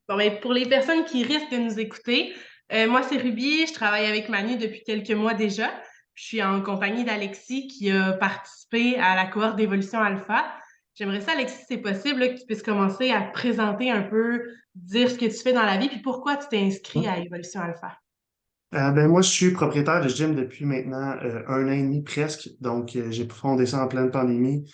Bon, ben, pour les personnes qui risquent de nous écouter, moi, c'est Ruby. Je travaille avec Manu depuis quelques mois déjà. Je suis en compagnie d'Alexis qui a participé à la cohorte d'Évolution Alpha. J'aimerais ça, Alexis, si c'est possible, là, que tu puisses commencer à te présenter un peu, dire ce que tu fais dans la vie, puis pourquoi tu t'es inscrit à Évolution Alpha. Moi, je suis propriétaire de gym depuis maintenant 1 an et demi presque. Donc, j'ai fondé ça en pleine pandémie.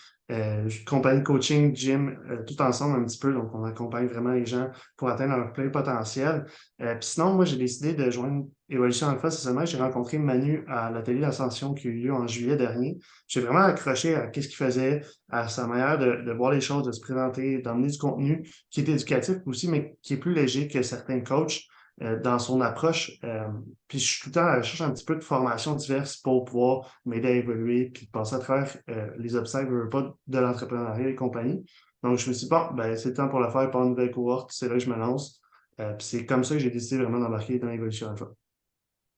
Compagnie coaching, gym, tout ensemble un petit peu. Donc, on accompagne vraiment les gens pour atteindre leur plein potentiel. Puis sinon, moi, j'ai décidé de joindre Evolution Alpha. C'est seulement que j'ai rencontré Manu à l'atelier d'ascension qui a eu lieu en juillet dernier. J'ai vraiment accroché à ce qu'il faisait, à sa manière de voir les choses, de se présenter, d'emmener du contenu qui est éducatif aussi, mais qui est plus léger que certains coachs dans son approche. Puis je suis tout le temps à la recherche un petit peu de formations diverses pour pouvoir m'aider à évoluer puis passer à travers les obstacles, je veux pas, de l'entrepreneuriat et compagnie. Donc je me suis dit, bon, ben, c'est le temps pour le faire, par une nouvelle cohorte, c'est là que je me lance. Puis c'est comme ça que j'ai décidé vraiment d'embarquer dans l'évolution alpha.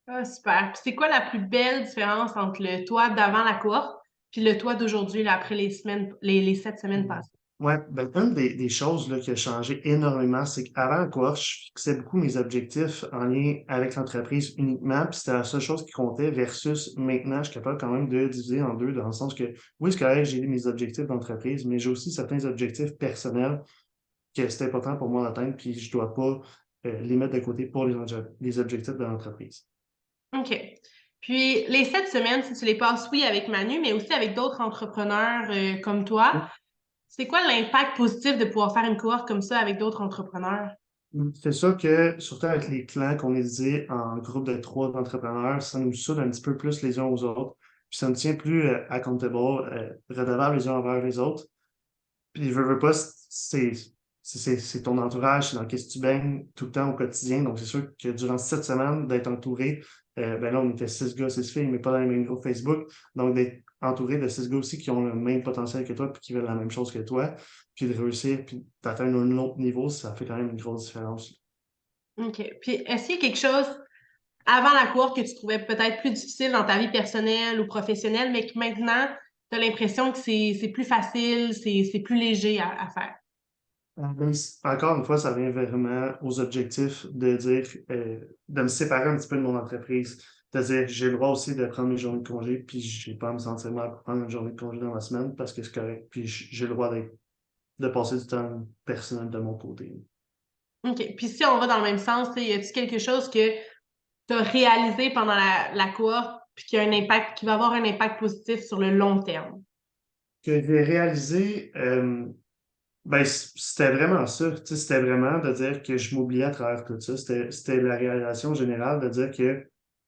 Ah, super. Puis c'est quoi la plus belle différence entre le toi d'avant la cohorte puis le toi d'aujourd'hui, là, après les semaines, les 7 semaines passées? Ouais, ben, une des choses là, qui a changé énormément, c'est qu'avant quoi, je fixais beaucoup mes objectifs en lien avec l'entreprise uniquement, puis c'était la seule chose qui comptait, versus maintenant, je suis capable quand même de diviser en deux, dans le sens que, oui, c'est correct, j'ai mes objectifs d'entreprise, mais j'ai aussi certains objectifs personnels que c'est important pour moi d'atteindre, puis je dois pas les mettre de côté pour les objectifs de l'entreprise. OK. Puis les 7 semaines, si tu les passes, oui, avec Manu, mais aussi avec d'autres entrepreneurs comme toi, c'est quoi l'impact positif de pouvoir faire une cohorte comme ça avec d'autres entrepreneurs? C'est sûr que, surtout avec les clans qu'on est dit en groupe de trois entrepreneurs, ça nous soude un petit peu plus les uns aux autres. Puis ça nous tient plus accountable, redevables les uns envers les autres. Puis, veux pas, c'est ton entourage, c'est dans lequel tu baignes tout le temps au quotidien. Donc, c'est sûr que durant 7 semaines, d'être entouré, ben là, on était 6 gars, 6 filles, mais pas dans les mêmes groupes Facebook. Donc, d'être entouré de 6 gars aussi qui ont le même potentiel que toi, puis qui veulent la même chose que toi, puis de réussir, puis d'atteindre un autre niveau, ça fait quand même une grosse différence. OK. Puis est-ce qu'il y a quelque chose avant la cohorte que tu trouvais peut-être plus difficile dans ta vie personnelle ou professionnelle, mais que maintenant, tu as l'impression que c'est plus facile, c'est plus léger à faire? Encore une fois, ça revient vraiment aux objectifs de dire, de me séparer un petit peu de mon entreprise, de dire, j'ai le droit aussi de prendre mes journées de congé, puis j'ai pas à me sentir mal pour prendre une journée de congé dans la semaine parce que c'est correct, puis j'ai le droit de passer du temps personnel de mon côté. OK. Puis si on va dans le même sens, tu sais, y a-t-il quelque chose que tu as réalisé pendant la cohorte puis qui a un impact, qui va avoir un impact positif sur le long terme? Que j'ai réalisé, ben, c'était vraiment ça. Tu sais, c'était vraiment de dire que je m'oubliais à travers tout ça. C'était la réalisation générale de dire que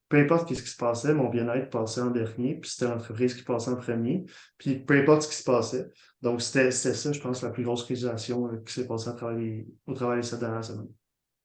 peu importe ce qui se passait, mon bien-être passait en dernier, puis c'était l'entreprise qui passait en premier, puis peu importe ce qui se passait. Donc, c'était ça, je pense, la plus grosse réalisation qui s'est passée au travers des 7 dernières semaines.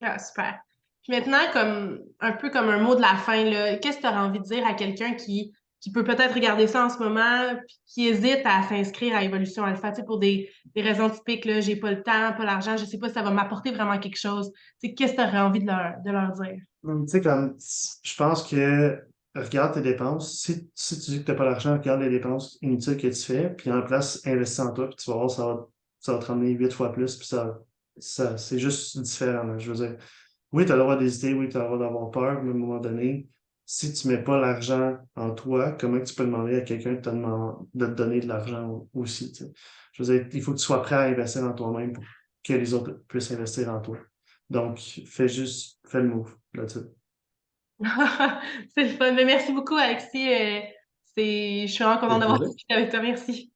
Ah, super. Puis maintenant, comme un peu comme un mot de la fin, là, qu'est-ce que tu aurais envie de dire à quelqu'un qui peut peut-être regarder ça en ce moment, puis qui hésite à s'inscrire à Évolution Alpha, tu sais, pour des raisons typiques, là, j'ai pas le temps, pas l'argent, je sais pas si ça va m'apporter vraiment quelque chose. Tu sais, qu'est-ce que tu aurais envie de leur dire? Tu sais, comme, je pense que regarde tes dépenses. Si tu dis que tu n'as pas l'argent, regarde les dépenses inutiles que tu fais, puis en place, investis en toi, puis tu vas voir, ça va te ramener 8 fois plus, puis c'est juste différent, là. Je veux dire, oui, tu as le droit d'hésiter, oui, tu as le droit d'avoir peur, mais à un moment donné, si tu mets pas l'argent en toi, comment tu peux demander à quelqu'un de te donner de l'argent aussi, tu sais? Je veux dire, il faut que tu sois prêt à investir en toi-même pour que les autres puissent investir en toi. Donc, fais le move là-dessus. C'est le fun. Mais merci beaucoup, Alexis. Je suis vraiment Ça contente fait d'avoir plaisir. discuté avec toi. Merci.